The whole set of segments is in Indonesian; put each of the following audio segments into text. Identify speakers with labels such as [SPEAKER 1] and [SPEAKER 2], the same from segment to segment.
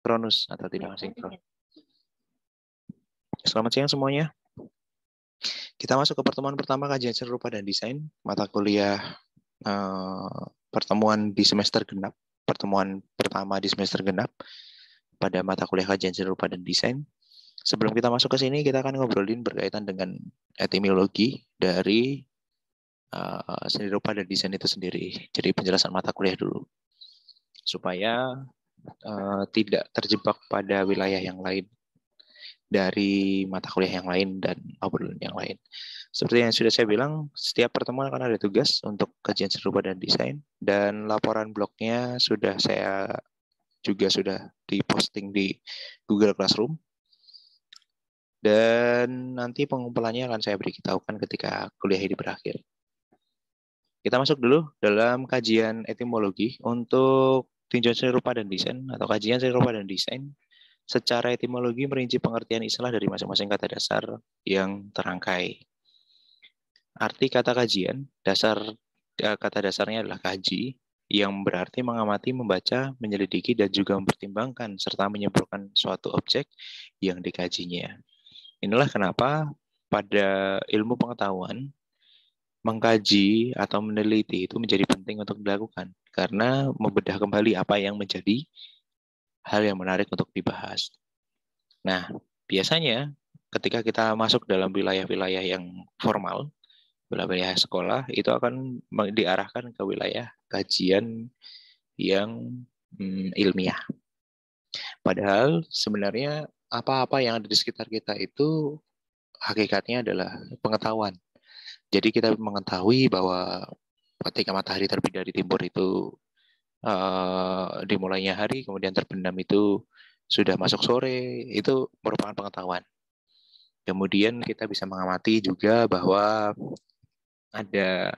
[SPEAKER 1] sinkronus atau tidak sinkron. Selamat siang semuanya. Kita masuk ke pertemuan pertama kajian seni rupa dan desain, mata kuliah pertemuan di semester genap, pertemuan pertama di semester genap pada mata kuliah kajian seni rupa dan desain. Sebelum kita masuk ke sini, kita akan ngobrolin berkaitan dengan etimologi dari seni rupa dan desain itu sendiri. Jadi penjelasan mata kuliah dulu, supaya tidak terjebak pada wilayah yang lain dari mata kuliah yang lain dan obrolan yang lain. Seperti yang sudah saya bilang, setiap pertemuan akan ada tugas untuk kajian seni rupa dan desain, dan laporan blognya sudah diposting di Google Classroom, dan nanti pengumpulannya akan saya beritahukan ketika kuliah ini berakhir. Kita masuk dulu dalam kajian etimologi untuk tinjauan seni rupa dan desain atau kajian seni rupa dan desain. Secara etimologi merinci pengertian istilah dari masing-masing kata dasar yang terangkai. Arti kata kajian, kata dasarnya adalah kaji, yang berarti mengamati, membaca, menyelidiki, dan juga mempertimbangkan, serta menyimpulkan suatu objek yang dikajinya. Inilah kenapa pada ilmu pengetahuan, mengkaji atau meneliti itu menjadi penting untuk dilakukan, karena membedah kembali apa yang menjadi hal yang menarik untuk dibahas. Nah, biasanya ketika kita masuk dalam wilayah-wilayah yang formal, wilayah sekolah, itu akan diarahkan ke wilayah kajian yang ilmiah. Padahal sebenarnya apa-apa yang ada di sekitar kita itu hakikatnya adalah pengetahuan. Jadi kita mengetahui bahwa ketika matahari terbit dari timur itu dimulainya hari, kemudian terbenam itu sudah masuk sore, itu merupakan pengetahuan. Kemudian kita bisa mengamati juga bahwa ada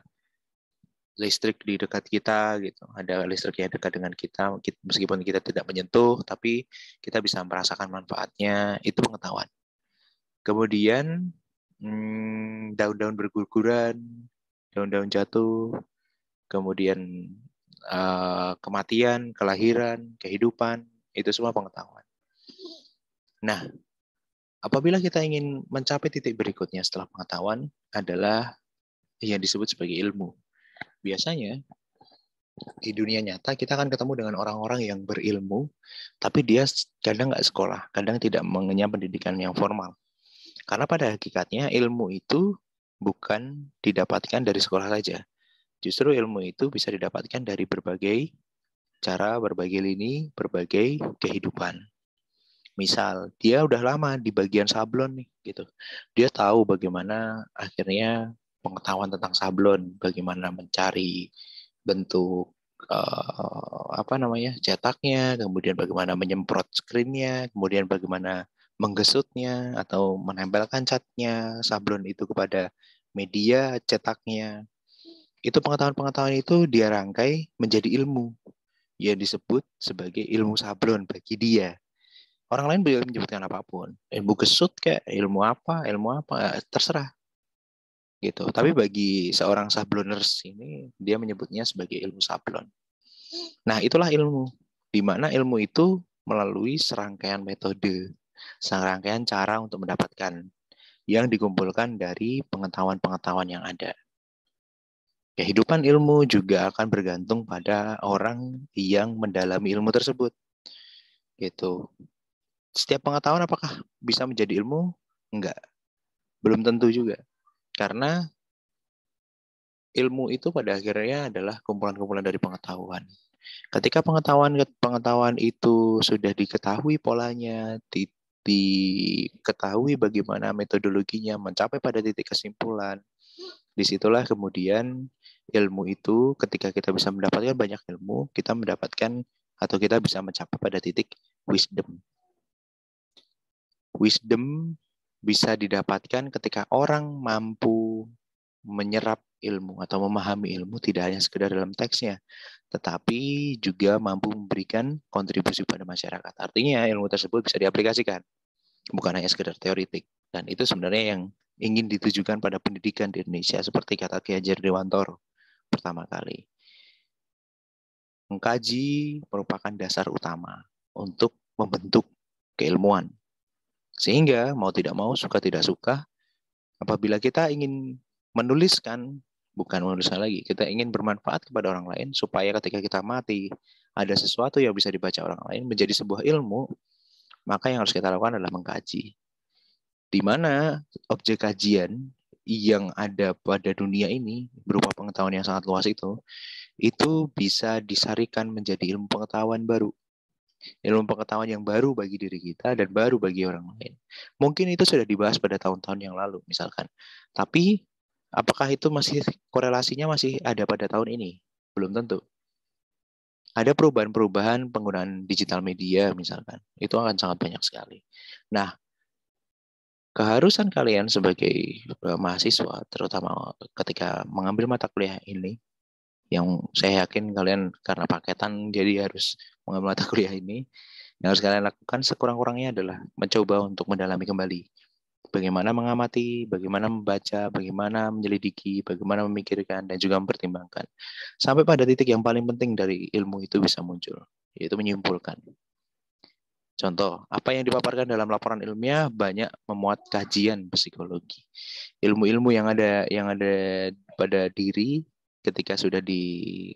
[SPEAKER 1] listrik di dekat kita, gitu. Ada listrik yang dekat dengan kita, meskipun kita tidak menyentuh, tapi kita bisa merasakan manfaatnya, itu pengetahuan. Kemudian daun-daun berguguran, daun-daun jatuh, kemudian kematian, kelahiran, kehidupan, itu semua pengetahuan. Nah, apabila kita ingin mencapai titik berikutnya setelah pengetahuan adalah yang disebut sebagai ilmu. Biasanya di dunia nyata kita akan ketemu dengan orang-orang yang berilmu, tapi dia kadang nggak sekolah, kadang tidak mengenyam pendidikan yang formal. Karena pada hakikatnya ilmu itu bukan didapatkan dari sekolah saja. Justru ilmu itu bisa didapatkan dari berbagai cara, berbagai lini, berbagai kehidupan. Misal, dia udah lama di bagian sablon nih, gitu. Dia tahu bagaimana akhirnya pengetahuan tentang sablon, bagaimana mencari bentuk cetaknya, kemudian bagaimana menyemprot screen-nya, kemudian bagaimana menggesutnya atau menempelkan catnya sablon itu kepada media cetaknya. Itu pengetahuan-pengetahuan itu dia rangkai menjadi ilmu yang disebut sebagai ilmu sablon bagi dia. Orang lain boleh menyebutkan apapun, ilmu gesut kayak ilmu apa, terserah gitu. Tapi bagi seorang sabloners ini, dia menyebutnya sebagai ilmu sablon. Nah, itulah ilmu, di mana ilmu itu melalui serangkaian metode, serangkaian cara untuk mendapatkan yang dikumpulkan dari pengetahuan-pengetahuan yang ada. Kehidupan ilmu juga akan bergantung pada orang yang mendalami ilmu tersebut. Gitu. Setiap pengetahuan apakah bisa menjadi ilmu? Enggak. Belum tentu juga. Karena ilmu itu pada akhirnya adalah kumpulan-kumpulan dari pengetahuan. Ketika pengetahuan itu sudah diketahui polanya, diketahui bagaimana metodologinya mencapai pada titik kesimpulan, disitulah kemudian ilmu itu ketika kita bisa mendapatkan banyak ilmu, kita mendapatkan atau kita bisa mencapai pada titik wisdom. Wisdom bisa didapatkan ketika orang mampu menyerap ilmu atau memahami ilmu tidak hanya sekedar dalam teksnya, tetapi juga mampu memberikan kontribusi pada masyarakat. Artinya ilmu tersebut bisa diaplikasikan, bukan hanya sekedar teoritik. Dan itu sebenarnya yang ingin ditujukan pada pendidikan di Indonesia, seperti kata Ki Hajar Dewantoro pertama kali. Mengkaji merupakan dasar utama untuk membentuk keilmuan. Sehingga mau tidak mau, suka tidak suka, apabila kita ingin menuliskan, bukan menuliskan lagi, kita ingin bermanfaat kepada orang lain, supaya ketika kita mati, ada sesuatu yang bisa dibaca orang lain, menjadi sebuah ilmu, maka yang harus kita lakukan adalah mengkaji. Di mana objek kajian yang ada pada dunia ini, berupa pengetahuan yang sangat luas itu bisa disarikan menjadi ilmu pengetahuan baru. Ilmu pengetahuan yang baru bagi diri kita dan baru bagi orang lain. Mungkin itu sudah dibahas pada tahun-tahun yang lalu misalkan. Tapi apakah itu masih korelasinya masih ada pada tahun ini? Belum tentu. Ada perubahan-perubahan penggunaan digital media misalkan. Itu akan sangat banyak sekali. Nah, keharusan kalian sebagai mahasiswa, terutama ketika mengambil mata kuliah ini, yang saya yakin kalian karena paketan jadi harus mengambil mata kuliah ini, yang harus kalian lakukan sekurang-kurangnya adalah mencoba untuk mendalami kembali. Bagaimana mengamati, bagaimana membaca, bagaimana menyelidiki, bagaimana memikirkan, dan juga mempertimbangkan. Sampai pada titik yang paling penting dari ilmu itu bisa muncul, yaitu menyimpulkan. Contoh, apa yang dipaparkan dalam laporan ilmiah banyak memuat kajian psikologi. Ilmu-ilmu yang ada pada diri ketika sudah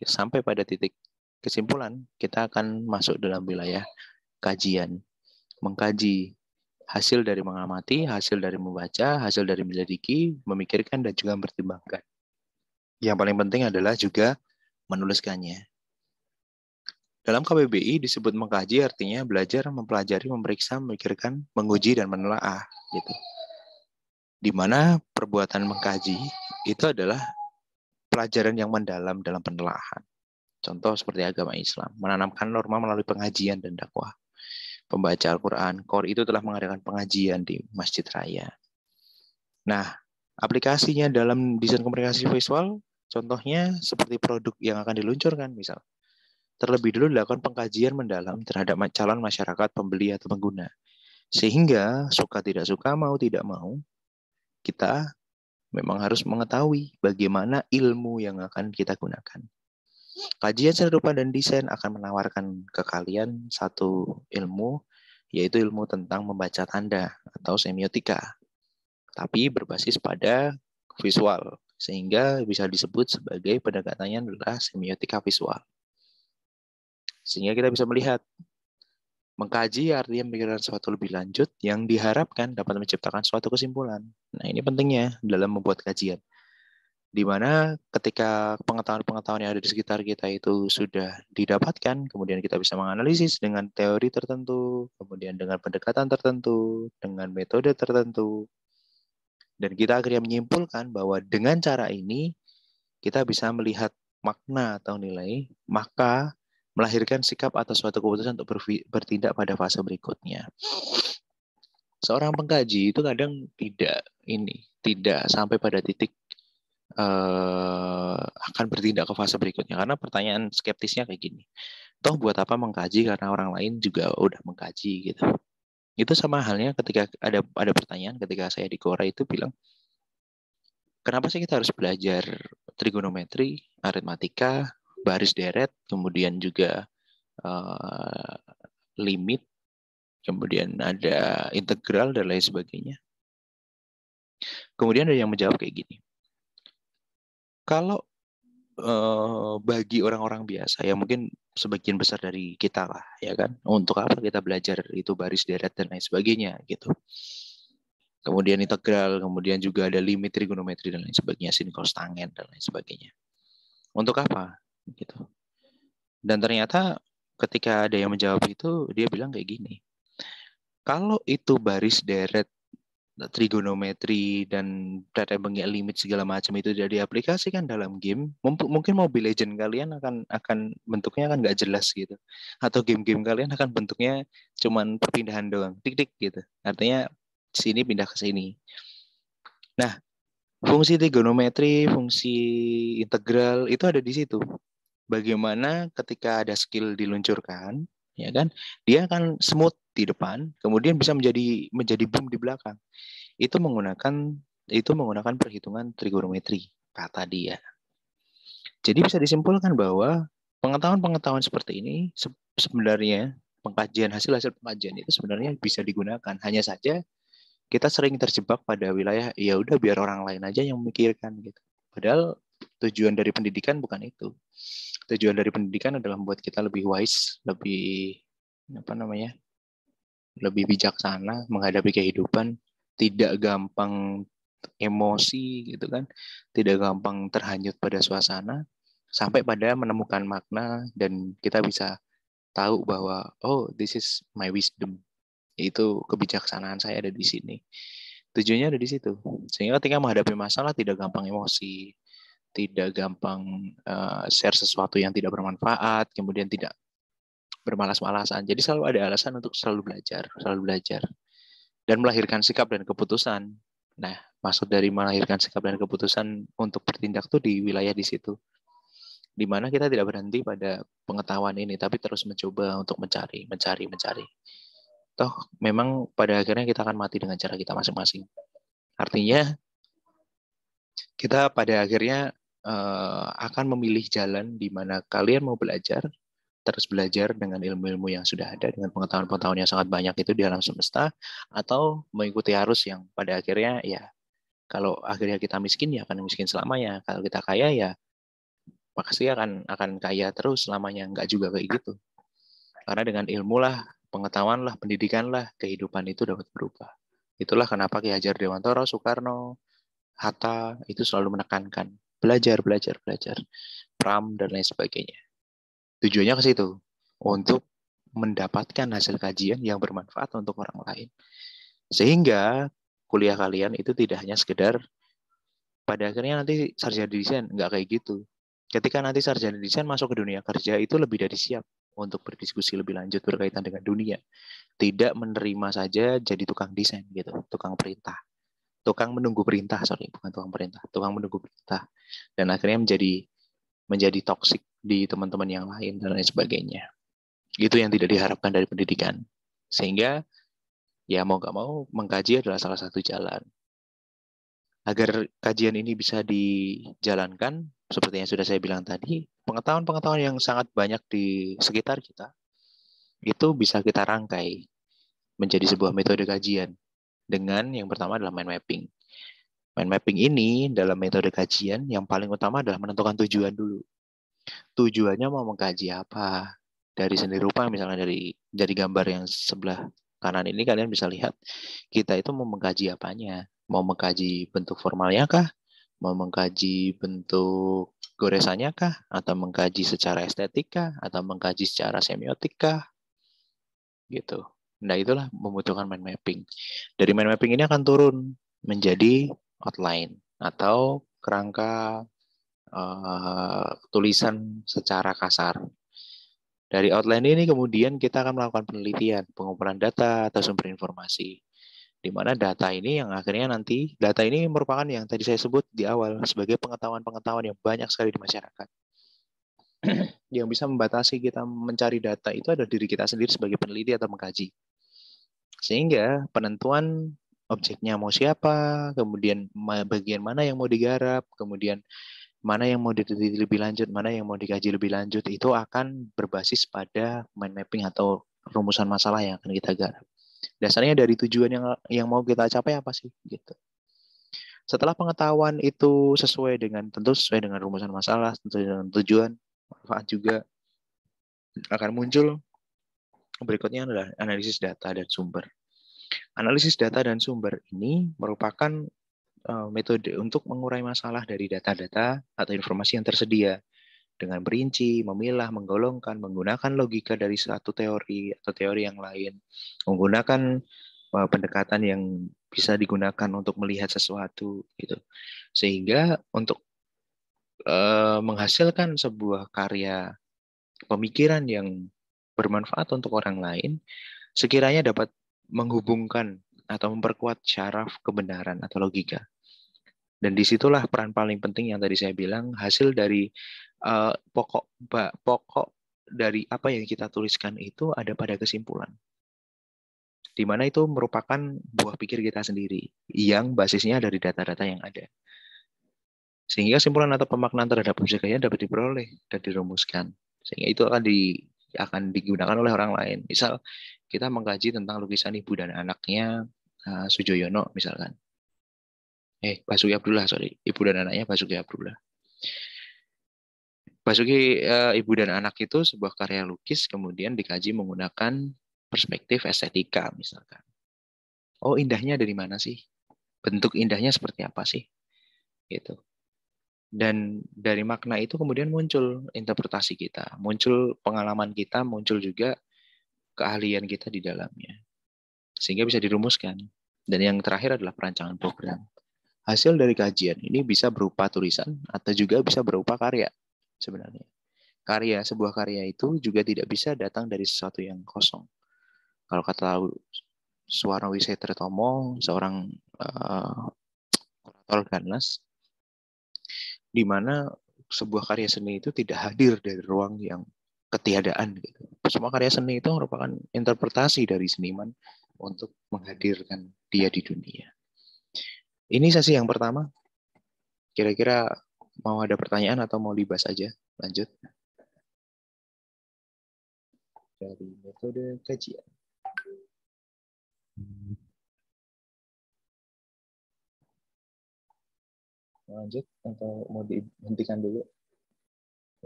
[SPEAKER 1] sampai pada titik kesimpulan, kita akan masuk dalam wilayah kajian, mengkaji hasil dari mengamati, hasil dari membaca, hasil dari menyelidiki, memikirkan, dan juga mempertimbangkan. Yang paling penting adalah juga menuliskannya. Dalam KBBI disebut mengkaji artinya belajar, mempelajari, memeriksa, memikirkan, menguji, dan menelaah. Gitu. Di mana perbuatan mengkaji itu adalah pelajaran yang mendalam dalam penelaahan. Contoh seperti agama Islam, menanamkan norma melalui pengajian dan dakwah. Pembaca Al-Quran, KOR itu telah mengadakan pengajian di Masjid Raya. Nah, aplikasinya dalam desain komunikasi visual, contohnya seperti produk yang akan diluncurkan, misal. Terlebih dulu dilakukan pengkajian mendalam terhadap calon masyarakat, pembeli atau pengguna. Sehingga suka tidak suka, mau tidak mau, kita memang harus mengetahui bagaimana ilmu yang akan kita gunakan. Kajian serupa dan desain akan menawarkan ke kalian satu ilmu, yaitu ilmu tentang membaca tanda atau semiotika. Tapi berbasis pada visual, sehingga bisa disebut sebagai pendekatannya adalah semiotika visual. Sehingga kita bisa melihat, mengkaji artinya memikirkan sesuatu lebih lanjut yang diharapkan dapat menciptakan suatu kesimpulan. Nah, ini pentingnya dalam membuat kajian. Di mana ketika pengetahuan-pengetahuan yang ada di sekitar kita itu sudah didapatkan, kemudian kita bisa menganalisis dengan teori tertentu, kemudian dengan pendekatan tertentu, dengan metode tertentu, dan kita akhirnya menyimpulkan bahwa dengan cara ini kita bisa melihat makna atau nilai, maka melahirkan sikap atau suatu keputusan untuk bertindak pada fase berikutnya. Seorang pengkaji itu kadang tidak sampai pada titik akan bertindak ke fase berikutnya, karena pertanyaan skeptisnya kayak gini, toh buat apa mengkaji karena orang lain juga udah mengkaji gitu. Itu sama halnya ketika ada pertanyaan ketika saya di Korea itu bilang, kenapa sih kita harus belajar trigonometri, aritmatika, baris deret, kemudian juga limit, kemudian ada integral dan lain sebagainya. Kemudian ada yang menjawab kayak gini, kalau bagi orang-orang biasa, ya mungkin sebagian besar dari kita lah, ya kan, untuk apa kita belajar itu baris deret dan lain sebagainya gitu. Kemudian integral, kemudian juga ada limit trigonometri dan lain sebagainya, sin cos tangen dan lain sebagainya. Untuk apa? Gitu. Dan ternyata ketika ada yang menjawab itu, dia bilang kayak gini, kalau itu baris deret, trigonometri, dan data bentuk limit segala macam itu sudah diaplikasikan dalam game, mungkin Mobile Legends kalian akan bentuknya akan nggak jelas gitu, atau game-game kalian akan bentuknya cuman perpindahan doang, tik-tik gitu. Artinya sini pindah ke sini. Nah, fungsi trigonometri, fungsi integral itu ada di situ. Bagaimana ketika ada skill diluncurkan, ya kan, dia akan smooth di depan, kemudian bisa menjadi boom di belakang. Itu menggunakan perhitungan trigonometri, kata dia. Jadi bisa disimpulkan bahwa pengetahuan-pengetahuan seperti ini sebenarnya pengkajian, hasil-hasil pengkajian itu sebenarnya bisa digunakan. Hanya saja kita sering terjebak pada wilayah, ya udah biar orang lain aja yang memikirkan gitu. Padahal tujuan dari pendidikan bukan itu. Tujuan dari pendidikan adalah membuat kita lebih wise, lebih lebih bijaksana menghadapi kehidupan, tidak gampang emosi gitu kan, tidak gampang terhanyut pada suasana, sampai pada menemukan makna dan kita bisa tahu bahwa oh this is my wisdom, itu kebijaksanaan saya ada di sini. Tujuannya ada di situ. Sehingga ketika menghadapi masalah tidak gampang emosi, tidak gampang share sesuatu yang tidak bermanfaat, kemudian tidak bermalas-malasan. Jadi selalu ada alasan untuk selalu belajar, dan melahirkan sikap dan keputusan. Nah, maksud dari melahirkan sikap dan keputusan untuk bertindak tuh di wilayah di situ, di mana kita tidak berhenti pada pengetahuan ini, tapi terus mencoba untuk mencari. Toh, memang pada akhirnya kita akan mati dengan cara kita masing-masing. Artinya, kita pada akhirnya akan memilih jalan di mana kalian mau belajar, terus belajar dengan ilmu-ilmu yang sudah ada, dengan pengetahuan-pengetahuan yang sangat banyak itu di alam semesta, atau mengikuti arus yang pada akhirnya ya, kalau akhirnya kita miskin ya akan miskin selamanya, kalau kita kaya ya pasti akan kaya terus selamanya. Enggak juga kayak gitu. Karena dengan ilmu lah, pengetahuan lah, pendidikan lah, kehidupan itu dapat berubah. Itulah kenapa Ki Hajar Dewantara, Soekarno, Hatta itu selalu menekankan belajar, Pram dan lain sebagainya. Tujuannya ke situ, untuk mendapatkan hasil kajian yang bermanfaat untuk orang lain. Sehingga kuliah kalian itu tidak hanya sekedar pada akhirnya nanti sarjana desain, enggak kayak gitu. Ketika nanti sarjana desain masuk ke dunia kerja itu lebih dari siap untuk berdiskusi lebih lanjut berkaitan dengan dunia. Tidak menerima saja jadi tukang desain gitu, tukang perintah. Tukang menunggu perintah, bukan tukang perintah, tukang menunggu perintah. Dan akhirnya menjadi toksik di teman-teman yang lain dan lain sebagainya. Itu yang tidak diharapkan dari pendidikan. Sehingga ya mau nggak mau mengkaji adalah salah satu jalan. Agar kajian ini bisa dijalankan, seperti yang sudah saya bilang tadi, pengetahuan-pengetahuan yang sangat banyak di sekitar kita, itu bisa kita rangkai menjadi sebuah metode kajian. Dengan yang pertama adalah mind mapping. Mind mapping ini dalam metode kajian yang paling utama adalah menentukan tujuan dulu. Tujuannya mau mengkaji apa? Dari seni rupa misalnya dari gambar yang sebelah kanan ini kalian bisa lihat kita itu mau mengkaji apanya? Mau mengkaji bentuk formalnya kah? Mau mengkaji bentuk goresannya kah? Atau mengkaji secara estetika? Atau mengkaji secara semiotika? Gitu. Nah, itulah membutuhkan mind mapping. Dari mind mapping ini akan turun menjadi outline atau kerangka tulisan secara kasar. Dari outline ini kemudian kita akan melakukan penelitian, pengumpulan data atau sumber informasi. Di mana data ini yang akhirnya nanti, data ini merupakan yang tadi saya sebut di awal sebagai pengetahuan-pengetahuan yang banyak sekali di masyarakat. Yang bisa membatasi kita mencari data itu adalah diri kita sendiri sebagai peneliti atau mengkaji. Sehingga penentuan objeknya mau siapa, kemudian bagian mana yang mau digarap, kemudian mana yang mau diteliti lebih lanjut, mana yang mau dikaji lebih lanjut, itu akan berbasis pada mind mapping atau rumusan masalah yang akan kita garap. Dasarnya dari tujuan yang mau kita capai apa sih, gitu. Setelah pengetahuan itu tentu sesuai dengan rumusan masalah, tentu dengan tujuan, manfaat juga akan muncul. Berikutnya adalah analisis data dan sumber. Analisis data dan sumber ini merupakan metode untuk mengurai masalah dari data-data atau informasi yang tersedia dengan berinci, memilah, menggolongkan, menggunakan logika dari satu teori atau teori yang lain, menggunakan pendekatan yang bisa digunakan untuk melihat sesuatu gitu. Sehingga untuk menghasilkan sebuah karya pemikiran yang bermanfaat untuk orang lain, sekiranya dapat menghubungkan atau memperkuat syaraf kebenaran atau logika. Dan disitulah peran paling penting yang tadi saya bilang, hasil dari pokok dari apa yang kita tuliskan itu ada pada kesimpulan. Di mana itu merupakan buah pikir kita sendiri yang basisnya dari data-data yang ada. Sehingga kesimpulan atau pemaknaan terhadap objek kajian dapat diperoleh dan dirumuskan. Sehingga itu akan akan digunakan oleh orang lain. Misal kita mengkaji tentang lukisan ibu dan anaknya Sujoyono misalkan. Basuki Abdullah, sorry. Ibu dan anaknya Basuki Abdullah. Basuki ibu dan anak itu sebuah karya lukis kemudian dikaji menggunakan perspektif estetika misalkan. Oh, indahnya dari mana sih? Bentuk indahnya seperti apa sih? Gitu. Dan dari makna itu kemudian muncul interpretasi kita, muncul pengalaman kita, muncul juga keahlian kita di dalamnya. Sehingga bisa dirumuskan. Dan yang terakhir adalah perancangan program. Hasil dari kajian ini bisa berupa tulisan atau juga bisa berupa karya sebenarnya. Sebuah karya itu juga tidak bisa datang dari sesuatu yang kosong. Kalau kata Suwarno Wisetratomo, seorang kurator Ganas, di mana sebuah karya seni itu tidak hadir dari ruang yang ketiadaan. Gitu. Semua karya seni itu merupakan interpretasi dari seniman untuk menghadirkan dia di dunia. Ini sesi yang pertama. Kira-kira mau ada pertanyaan atau mau dibahas aja? Lanjut. Dari metode kajian. Lanjut atau mau dihentikan dulu?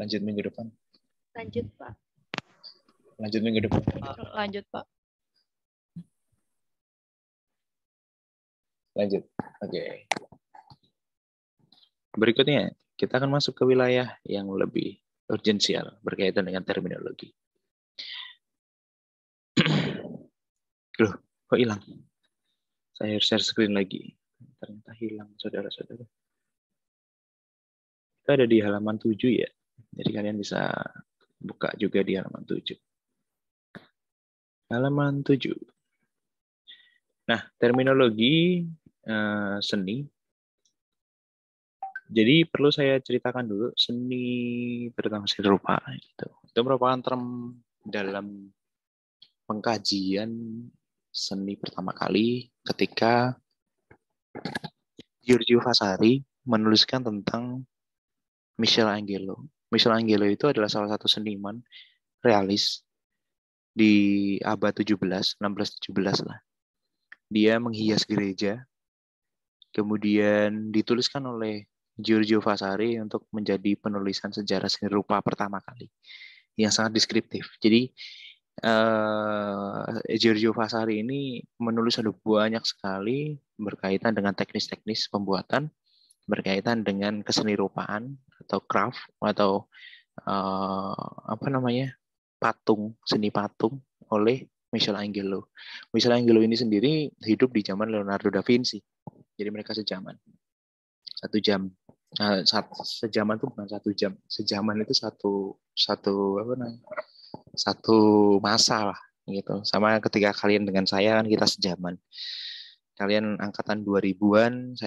[SPEAKER 1] Lanjut minggu depan.
[SPEAKER 2] Lanjut, Pak.
[SPEAKER 1] Lanjut minggu depan.
[SPEAKER 2] Lanjut, Pak.
[SPEAKER 1] Lanjut. Oke. Berikutnya, kita akan masuk ke wilayah yang lebih urgensial berkaitan dengan terminologi. Loh, kok hilang? Saya harus share screen lagi. Ternyata hilang, saudara-saudara. Kita ada di halaman 7 ya. Jadi kalian bisa buka juga di halaman 7. Halaman 7. Nah, terminologi seni. Jadi perlu saya ceritakan dulu seni, terutama seni rupa. Gitu. Itu merupakan term dalam pengkajian seni pertama kali ketika Giorgio Vasari menuliskan tentang Michelangelo. Michelangelo itu adalah salah satu seniman realis di abad 17, 16-17 lah. Dia menghias gereja, kemudian dituliskan oleh Giorgio Vasari untuk menjadi penulisan sejarah seni rupa pertama kali, yang sangat deskriptif. Jadi Giorgio Vasari ini menulis ada banyak sekali berkaitan dengan teknis-teknis pembuatan, berkaitan dengan keseni rupaan atau craft atau patung, seni patung oleh Michelangelo. Michelangelo ini sendiri hidup di zaman Leonardo da Vinci. Jadi mereka sejaman. 1 jam. Sejaman itu bukan 1 jam. Sejaman itu satu masa lah gitu. Sama ketika kalian dengan saya kan kita sejaman. Kalian angkatan 2000-an,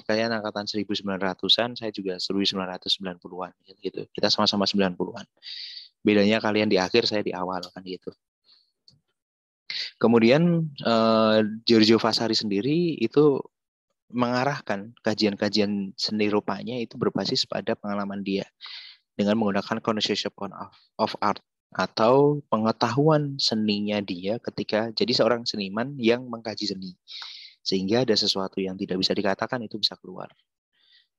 [SPEAKER 1] kalian angkatan 1900-an, saya juga 1990-an gitu. Kita sama-sama 90-an. Bedanya kalian di akhir, saya di awal kan gitu. Kemudian Giorgio Vasari sendiri itu mengarahkan kajian-kajian seni rupanya itu berbasis pada pengalaman dia dengan menggunakan connotation of art atau pengetahuan seninya dia ketika jadi seorang seniman yang mengkaji seni. Sehingga ada sesuatu yang tidak bisa dikatakan itu bisa keluar.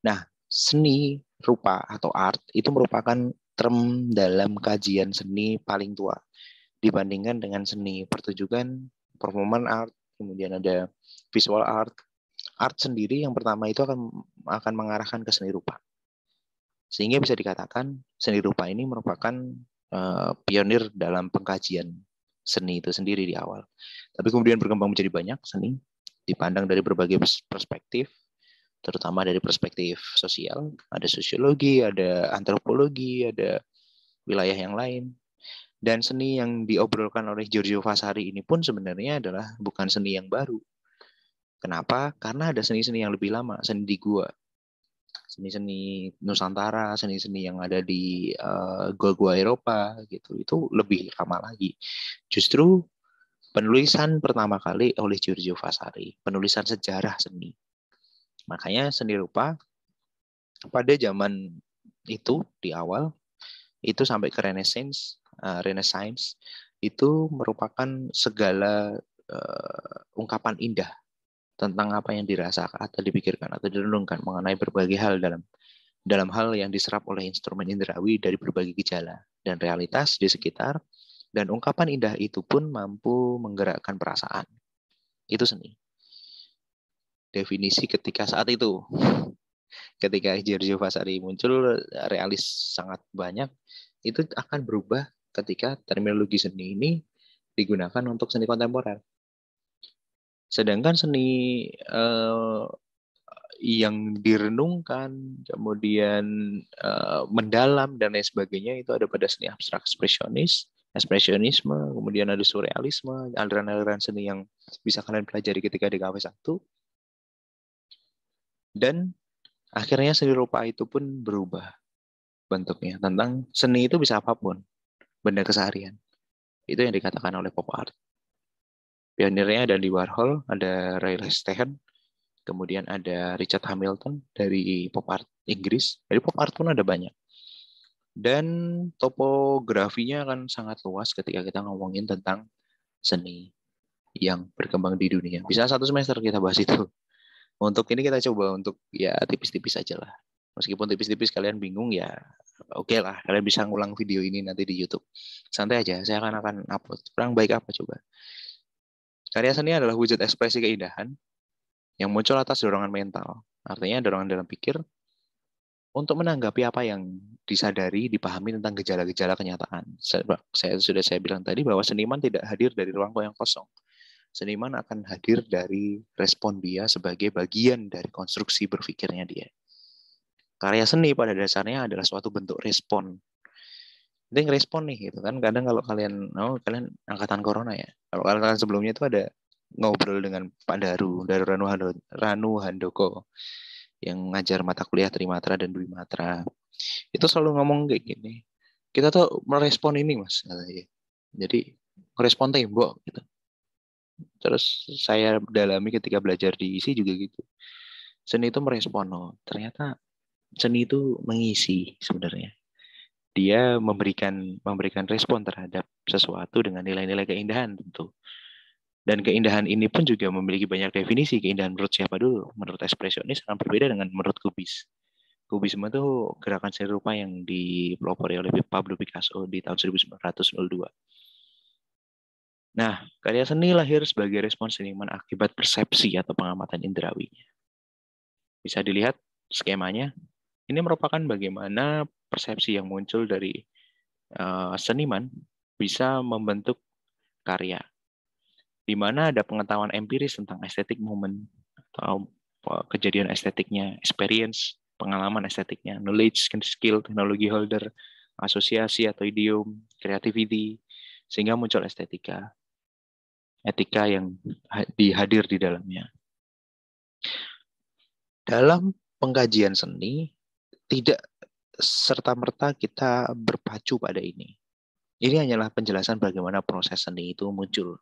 [SPEAKER 1] Nah, seni rupa atau art itu merupakan term dalam kajian seni paling tua dibandingkan dengan seni pertunjukan, performance art, kemudian ada visual art. Art sendiri yang pertama itu akan mengarahkan ke seni rupa. Sehingga bisa dikatakan seni rupa ini merupakan pionir dalam pengkajian seni itu sendiri di awal. Tapi kemudian berkembang menjadi banyak seni, dipandang dari berbagai perspektif, terutama dari perspektif sosial, ada sosiologi, ada antropologi, ada wilayah yang lain. Dan seni yang diobrolkan oleh Giorgio Vasari ini pun sebenarnya adalah bukan seni yang baru. Kenapa? Karena ada seni-seni yang lebih lama, seni di gua, seni-seni Nusantara, seni-seni yang ada di gua-gua Eropa gitu, itu lebih lama lagi. Justru penulisan pertama kali oleh Giorgio Vasari, penulisan sejarah seni. Makanya seni rupa pada zaman itu di awal itu sampai ke Renaissance Renaissance itu merupakan segala ungkapan indah tentang apa yang dirasakan atau dipikirkan atau direnungkan mengenai berbagai hal dalam hal yang diserap oleh instrumen indrawi dari berbagai gejala dan realitas di sekitar, dan ungkapan indah itu pun mampu menggerakkan perasaan. Itu seni. Definisi ketika saat itu. Ketika Giorgio Vasari muncul, realis sangat banyak, itu akan berubah ketika terminologi seni ini digunakan untuk seni kontemporer. Sedangkan seni yang direnungkan, kemudian mendalam dan lain sebagainya itu ada pada seni abstrak ekspresionisme, kemudian ada surrealisme, aliran-aliran seni yang bisa kalian pelajari ketika di KW 1. Dan akhirnya seni rupa itu pun berubah bentuknya. Tentang seni itu bisa apapun, benda keseharian. Itu yang dikatakan oleh pop art. Pionirnya ada Andy Warhol, ada Ray Stehen, kemudian ada Richard Hamilton dari pop art Inggris. Dari pop art pun ada banyak. Dan topografinya akan sangat luas ketika kita ngomongin tentang seni yang berkembang di dunia. Bisa 1 semester kita bahas itu. Untuk ini kita coba untuk ya tipis-tipis aja lah. Meskipun tipis-tipis kalian bingung ya oke lah. Kalian bisa ngulang video ini nanti di YouTube. Santai aja, saya akan upload. Kurang baik apa coba. Karya seni adalah wujud ekspresi keindahan yang muncul atas dorongan mental. Artinya dorongan dalam pikir untuk menanggapi apa yang disadari, dipahami tentang gejala-gejala kenyataan. Saya bilang tadi bahwa seniman tidak hadir dari ruang yang kosong. Seniman akan hadir dari respon dia sebagai bagian dari konstruksi berpikirnya dia. Karya seni pada dasarnya adalah suatu bentuk respon. Itu respon nih, gitu kan. Kadang kalau kalian angkatan corona ya. Kalau kalian sebelumnya itu ada ngobrol dengan Pak Daru Ranu Handoko yang ngajar mata kuliah Trimatra dan Dwi Matra. Itu selalu ngomong kayak gini. Kita tuh merespon ini, Mas. Jadi merespon tembok gitu. Terus saya dalami ketika belajar di ISI juga gitu. Seni itu merespon, ternyata seni itu mengisi sebenarnya. Dia memberikan respon terhadap sesuatu dengan nilai-nilai keindahan tentu. Dan keindahan ini pun juga memiliki banyak definisi. Keindahan menurut siapa dulu? Menurut ekspresionis akan berbeda dengan menurut kubis. Kubisme itu gerakan seni rupa yang dipelopori oleh Pablo Picasso di tahun 1902. Nah, karya seni lahir sebagai respon seniman akibat persepsi atau pengamatan indrawinya. Bisa dilihat skemanya. Ini merupakan bagaimana persepsi yang muncul dari seniman bisa membentuk karya, di mana ada pengetahuan empiris tentang estetik momen atau kejadian estetiknya, experience, pengalaman estetiknya, knowledge, skill, teknologi holder, asosiasi atau idiom, creativity, sehingga muncul estetika, etika yang dihadir di dalamnya. Dalam pengkajian seni, tidak serta-merta kita berpacu pada ini. Ini hanyalah penjelasan bagaimana proses seni itu muncul.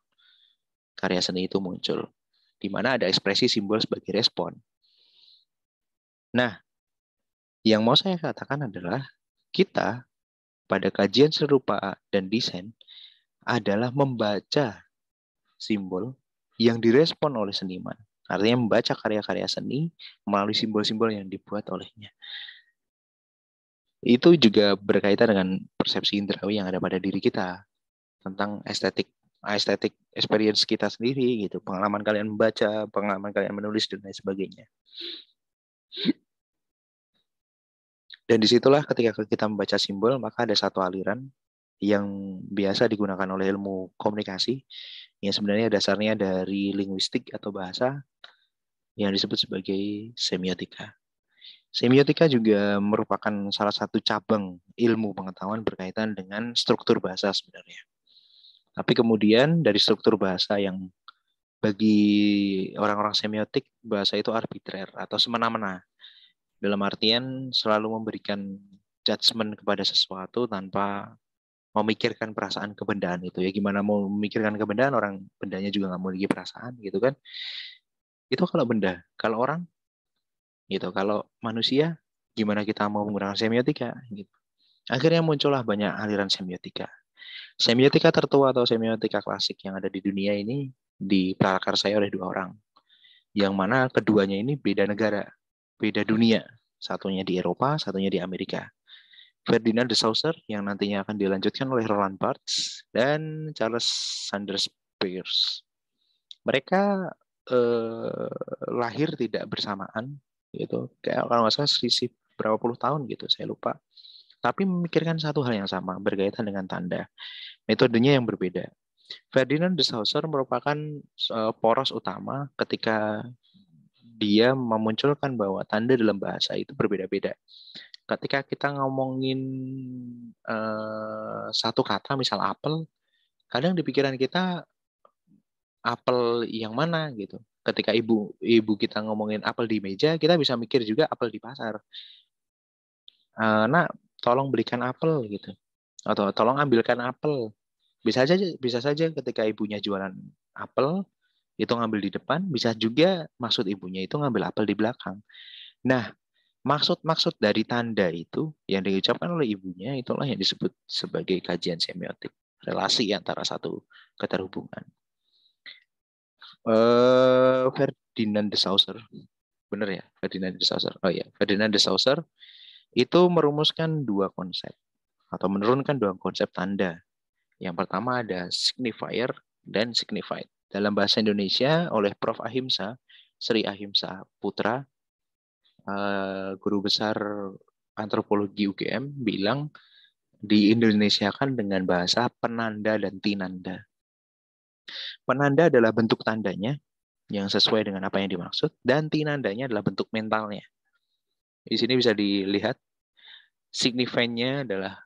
[SPEAKER 1] Karya seni itu muncul, di mana ada ekspresi simbol sebagai respon. Nah, yang mau saya katakan adalah kita pada kajian serupa dan desain adalah membaca simbol yang direspon oleh seniman. Artinya membaca karya-karya seni melalui simbol-simbol yang dibuat olehnya. Itu juga berkaitan dengan persepsi indrawi yang ada pada diri kita tentang estetik experience kita sendiri gitu, pengalaman kalian membaca, pengalaman kalian menulis dan lain sebagainya. Dan disitulah ketika kita membaca simbol, maka ada satu aliran yang biasa digunakan oleh ilmu komunikasi yang sebenarnya dasarnya dari linguistik atau bahasa yang disebut sebagai semiotika. Semiotika juga merupakan salah satu cabang ilmu pengetahuan berkaitan dengan struktur bahasa sebenarnya. Tapi kemudian dari struktur bahasa yang bagi orang-orang semiotik, bahasa itu arbitrer atau semena-mena. Dalam artian selalu memberikan judgement kepada sesuatu tanpa memikirkan perasaan kebendaan itu. Ya gimana mau memikirkan kebendaan, orang bendanya juga nggak memiliki perasaan gitu kan. Itu kalau benda. Kalau orang, gitu. Kalau manusia, gimana kita mau menggunakan semiotika gitu. Akhirnya muncullah banyak aliran semiotika. Semiotika tertua atau semiotika klasik yang ada di dunia ini diprakarsai oleh dua orang, yang mana keduanya ini beda negara, beda dunia. Satunya di Eropa, satunya di Amerika. Ferdinand de Saussure yang nantinya akan dilanjutkan oleh Roland Barthes dan Charles Sanders Peirce. Mereka lahir tidak bersamaan, gitu. Kayak kalau nggak salah selisih berapa puluh tahun gitu, saya lupa. Tapi memikirkan satu hal yang sama berkaitan dengan tanda. Metodenya yang berbeda. Ferdinand de Saussure merupakan poros utama ketika dia memunculkan bahwa tanda dalam bahasa itu berbeda-beda. Ketika kita ngomongin satu kata, misal apel, kadang di pikiran kita apel yang mana gitu. Ketika ibu kita ngomongin apel di meja, kita bisa mikir juga apel di pasar. Nak, tolong belikan apel gitu. Atau tolong ambilkan apel. Bisa saja ketika ibunya jualan apel, itu ngambil di depan, bisa juga maksud ibunya itu ngambil apel di belakang. Nah, maksud dari tanda itu yang diucapkan oleh ibunya itulah yang disebut sebagai kajian semiotik, relasi antara satu keterhubungan. Ferdinand de Saussure, benar ya, Ferdinand de Saussure. Oh ya, Ferdinand de Saussure itu merumuskan dua konsep atau menurunkan dua konsep tanda. Yang pertama ada signifier dan signified. Dalam bahasa Indonesia oleh Prof. Ahimsa, Sri Ahimsa Putra, guru besar antropologi UGM, bilang di-Indonesiakan dengan bahasa penanda dan tinanda. Penanda adalah bentuk tandanya yang sesuai dengan apa yang dimaksud, dan tinandanya adalah bentuk mentalnya. Di sini bisa dilihat signifinya adalah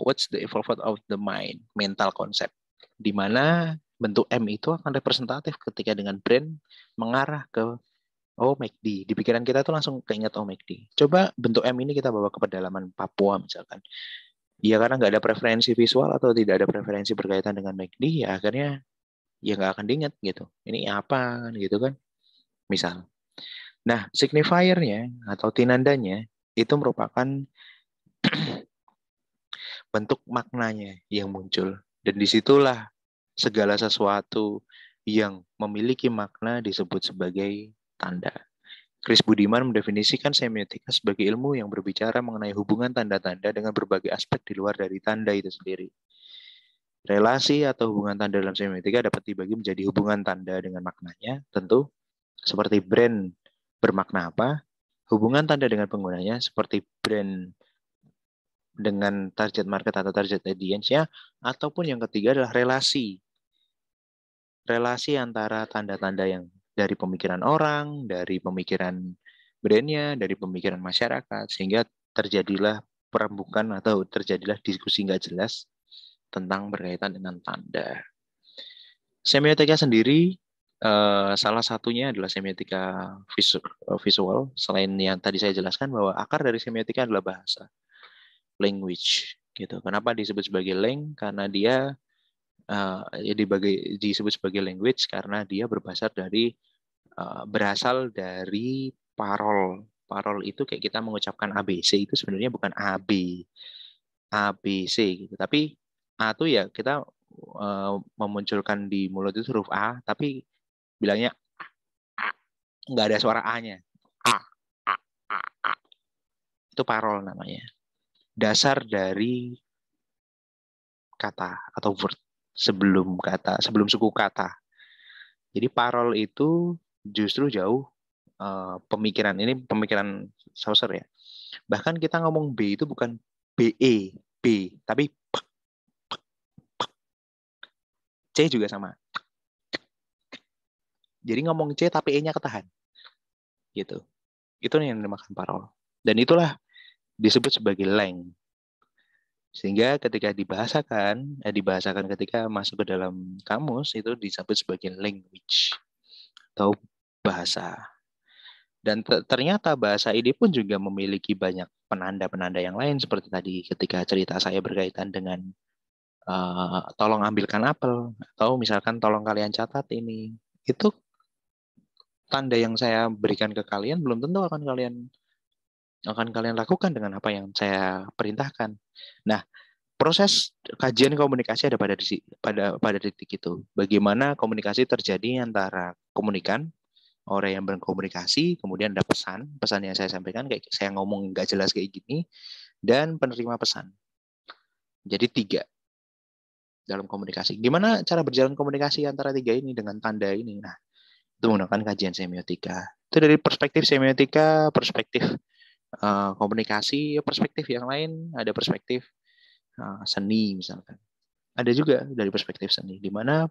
[SPEAKER 1] what's the evolvement of the mind, mental concept, di mana bentuk M itu akan representatif ketika dengan brain mengarah ke McD. Di pikiran kita tuh langsung keinget McD. Coba bentuk M ini kita bawa ke pedalaman Papua misalkan. Ya karena nggak ada preferensi visual atau tidak ada preferensi berkaitan dengan McD, ya akhirnya ya nggak akan diingat gitu. Ini apa gitu kan? Misal. Nah, signifier-nya atau tinandanya itu merupakan bentuk maknanya yang muncul. Dan disitulah segala sesuatu yang memiliki makna disebut sebagai tanda. Chris Budiman mendefinisikan semiotika sebagai ilmu yang berbicara mengenai hubungan tanda-tanda dengan berbagai aspek di luar dari tanda itu sendiri. Relasi atau hubungan tanda dalam semiotika dapat dibagi menjadi hubungan tanda dengan maknanya, tentu seperti brand bermakna apa, hubungan tanda dengan penggunanya seperti brand dengan target market atau target audience-nya, ataupun yang ketiga adalah relasi. Relasi antara tanda-tanda yang dari pemikiran orang, dari pemikiran brandnya, dari pemikiran masyarakat, sehingga terjadilah perembukan atau terjadilah diskusi nggak jelas tentang berkaitan dengan tanda. Semiotika sendiri salah satunya adalah semiotika visual. Selain yang tadi saya jelaskan bahwa akar dari semiotika adalah bahasa, language. Gitu. Kenapa disebut sebagai Karena dia disebut sebagai language karena dia berasal dari parol. Parol itu kayak kita mengucapkan ABC itu sebenarnya bukan ABC gitu. Tapi A itu ya kita memunculkan di mulut itu huruf A, tapi bilangnya A. Nggak ada suara A-nya. A, A, A, A. Itu parol namanya. Dasar dari kata atau word sebelum suku kata. Jadi parol itu justru jauh pemikiran Saussure ya. Bahkan kita ngomong B itu bukan BE, B, tapi P, P, P. C juga sama. Jadi ngomong C tapi E-nya ketahan. Gitu. Itu yang dinamakan parol. Dan itulah disebut sebagai lang. Sehingga ketika dibahasakan ketika masuk ke dalam kamus itu disebut sebagai language atau bahasa. Dan ternyata bahasa ini pun juga memiliki banyak penanda-penanda yang lain seperti tadi ketika cerita saya berkaitan dengan tolong ambilkan apel atau misalkan tolong kalian catat ini. Itu tanda yang saya berikan ke kalian belum tentu akan kalian lakukan dengan apa yang saya perintahkan. Nah, proses kajian komunikasi ada pada titik itu. Bagaimana komunikasi terjadi antara komunikan, orang yang berkomunikasi, kemudian ada pesan yang saya sampaikan kayak saya ngomong nggak jelas kayak gini, dan penerima pesan. Jadi 3 dalam komunikasi. Gimana cara berjalan komunikasi antara 3 ini dengan tanda ini? Nah, itu menggunakan kajian semiotika. Itu dari perspektif semiotika, perspektif komunikasi, perspektif yang lain, ada perspektif seni misalkan. Ada juga dari perspektif seni, di mana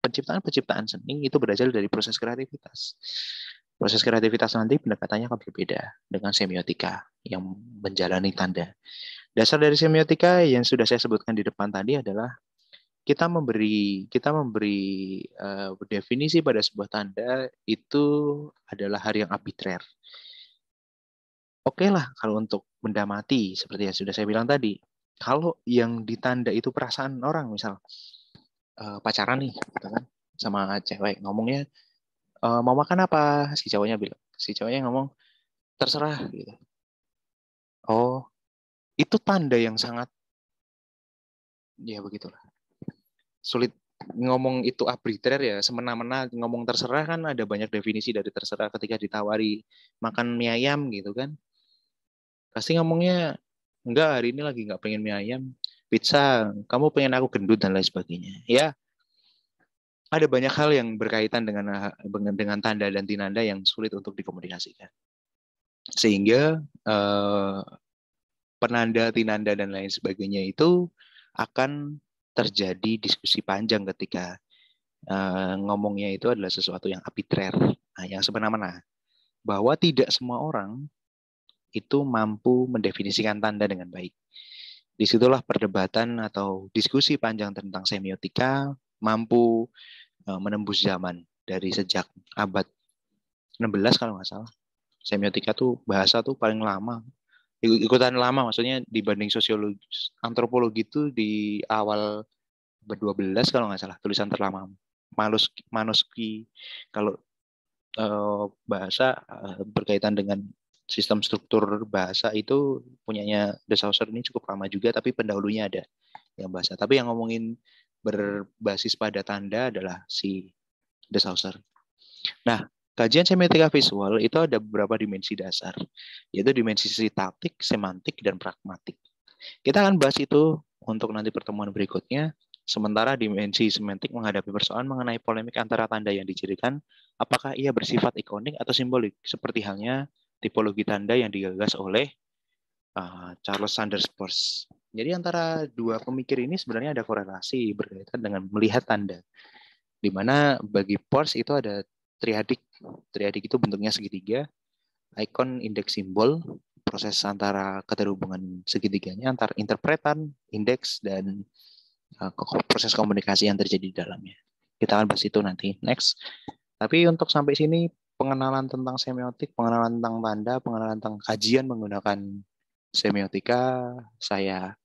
[SPEAKER 1] penciptaan seni itu berasal dari proses kreativitas. Proses kreativitas nanti pendekatannya akan berbeda dengan semiotika yang menjalani tanda. Dasar dari semiotika yang sudah saya sebutkan di depan tadi adalah kita memberi definisi pada sebuah tanda itu adalah hal yang arbitrer. Oke lah kalau untuk benda mati seperti yang sudah saya bilang tadi. Kalau yang ditanda itu perasaan orang, misal pacaran nih, gitu kan, sama cewek ngomongnya mau makan apa, si cowoknya ngomong terserah gitu. Oh, itu tanda yang sangat, ya begitulah, sulit ngomong itu arbitrer ya, semena-mena ngomong terserah kan ada banyak definisi dari terserah ketika ditawari makan mie ayam gitu kan. Pasti ngomongnya, enggak hari ini lagi nggak pengen mie ayam, pizza, kamu pengen aku gendut dan lain sebagainya. Ya, ada banyak hal yang berkaitan dengan tanda dan tinanda yang sulit untuk dikomunikasikan. Sehingga penanda, tinanda dan lain sebagainya itu akan terjadi diskusi panjang ketika ngomongnya itu adalah sesuatu yang arbitrer, yang semena-mena. Bahwa tidak semua orang itu mampu mendefinisikan tanda dengan baik. Disitulah perdebatan atau diskusi panjang tentang semiotika mampu menembus zaman dari sejak abad 16 kalau nggak salah. Semiotika tuh bahasa tuh paling lama. Ikutan lama maksudnya dibanding sosiologi, antropologi itu di awal abad 12 kalau nggak salah, tulisan terlama. Manuski kalau bahasa berkaitan dengan sistem struktur bahasa itu punyanya De Saussure ini cukup lama juga, tapi pendahulunya ada yang bahasa. Tapi yang ngomongin berbasis pada tanda adalah si De Saussure. Nah, kajian semiotika visual itu ada beberapa dimensi dasar, yaitu dimensi sintaktik, semantik, dan pragmatik. Kita akan bahas itu untuk nanti pertemuan berikutnya. Sementara dimensi semantik menghadapi persoalan mengenai polemik antara tanda yang dicirikan, apakah ia bersifat ikonik atau simbolik, seperti halnya tipologi tanda yang digagas oleh Charles Sanders Peirce. Jadi antara dua pemikir ini sebenarnya ada korelasi berkaitan dengan melihat tanda, di mana bagi Peirce itu ada triadik. Triadik itu bentuknya segitiga, ikon, indeks, simbol, proses antara keterhubungan segitiganya antar interpretan, indeks, dan proses komunikasi yang terjadi di dalamnya. Kita akan bahas itu nanti next. Tapi untuk sampai sini pengenalan tentang semiotik, pengenalan tentang tanda, pengenalan tentang kajian menggunakan semiotika saya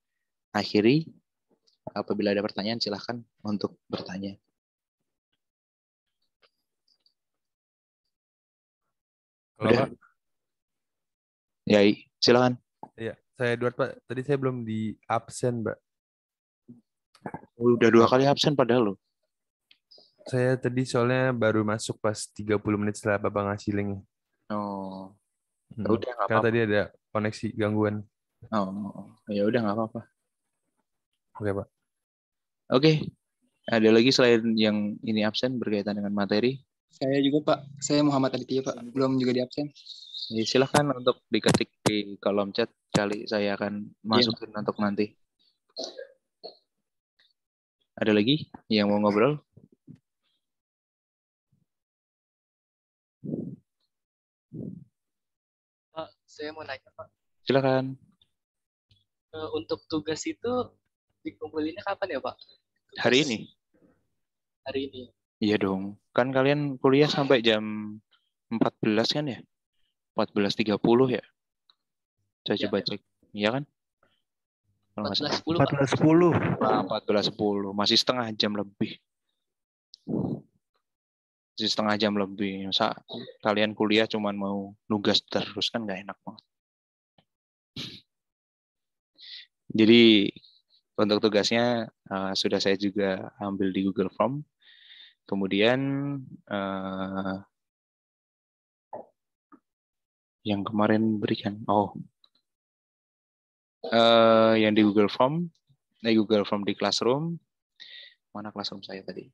[SPEAKER 1] akhiri. Apabila ada pertanyaan silahkan untuk bertanya.
[SPEAKER 3] Halo,
[SPEAKER 1] Udah?
[SPEAKER 3] Pak.
[SPEAKER 1] Ya, silakan.
[SPEAKER 3] Iya, saya Edward, Pak. Tadi saya belum di absen, Pak.
[SPEAKER 1] Udah 2 kali absen padahal lo.
[SPEAKER 3] Saya tadi soalnya baru masuk pas 30 menit setelah Bapak ngasih link.
[SPEAKER 1] Oh, ya udah nggak
[SPEAKER 3] Karena
[SPEAKER 1] apa-apa.
[SPEAKER 3] tadi ada koneksi gangguan.
[SPEAKER 1] Oh, ya udah nggak apa-apa.
[SPEAKER 3] Oke, Pak.
[SPEAKER 1] Oke, ada lagi selain yang ini absen berkaitan dengan materi?
[SPEAKER 4] Saya juga, Pak. Saya Muhammad Aditya, Pak. Belum juga di absen.
[SPEAKER 1] Ya, silahkan untuk diketik di kolom chat. Kali saya akan masukin untuk nanti. Ada lagi yang mau ngobrol?
[SPEAKER 5] Pak, saya mau nanya, Pak.
[SPEAKER 1] Silakan.
[SPEAKER 5] Untuk tugas itu dikumpulinnya kapan ya, Pak? Tugas
[SPEAKER 1] Hari ini?
[SPEAKER 5] Hari ini.
[SPEAKER 1] Iya dong. Kan kalian kuliah sampai jam 14 kan ya? 14.30 ya? Saya
[SPEAKER 5] Ya.
[SPEAKER 1] coba cek. Iya kan?
[SPEAKER 5] 14.10, Pak.
[SPEAKER 6] 14.10.
[SPEAKER 1] 14.10. Masih setengah jam lebih. Masih setengah jam lebih. Masa kalian kuliah cuman mau nugas terus kan nggak enak banget. Jadi Untuk tugasnya sudah saya juga ambil di Google Form. Kemudian yang kemarin berikan, yang di Google Form di Classroom. Mana Classroom saya tadi?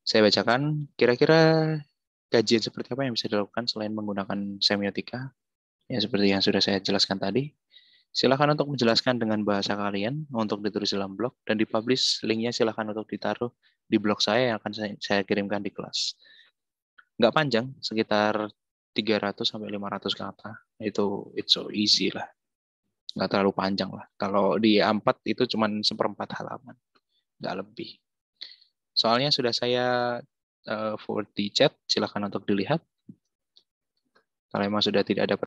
[SPEAKER 1] Saya bacakan, kira-kira kajian seperti apa yang bisa dilakukan selain menggunakan semiotika? Ya, seperti yang sudah saya jelaskan tadi. Silakan untuk menjelaskan dengan bahasa kalian untuk ditulis dalam blog dan dipublish. Linknya silakan untuk ditaruh di blog saya yang akan saya kirimkan di kelas. Nggak panjang, sekitar 300 sampai 500 kata. Itu it's so easy lah. Nggak terlalu panjang lah. Kalau di A4 itu cuma 1/4 halaman. Nggak lebih. Soalnya sudah saya forward di chat, silakan untuk dilihat. Kalau memang sudah tidak ada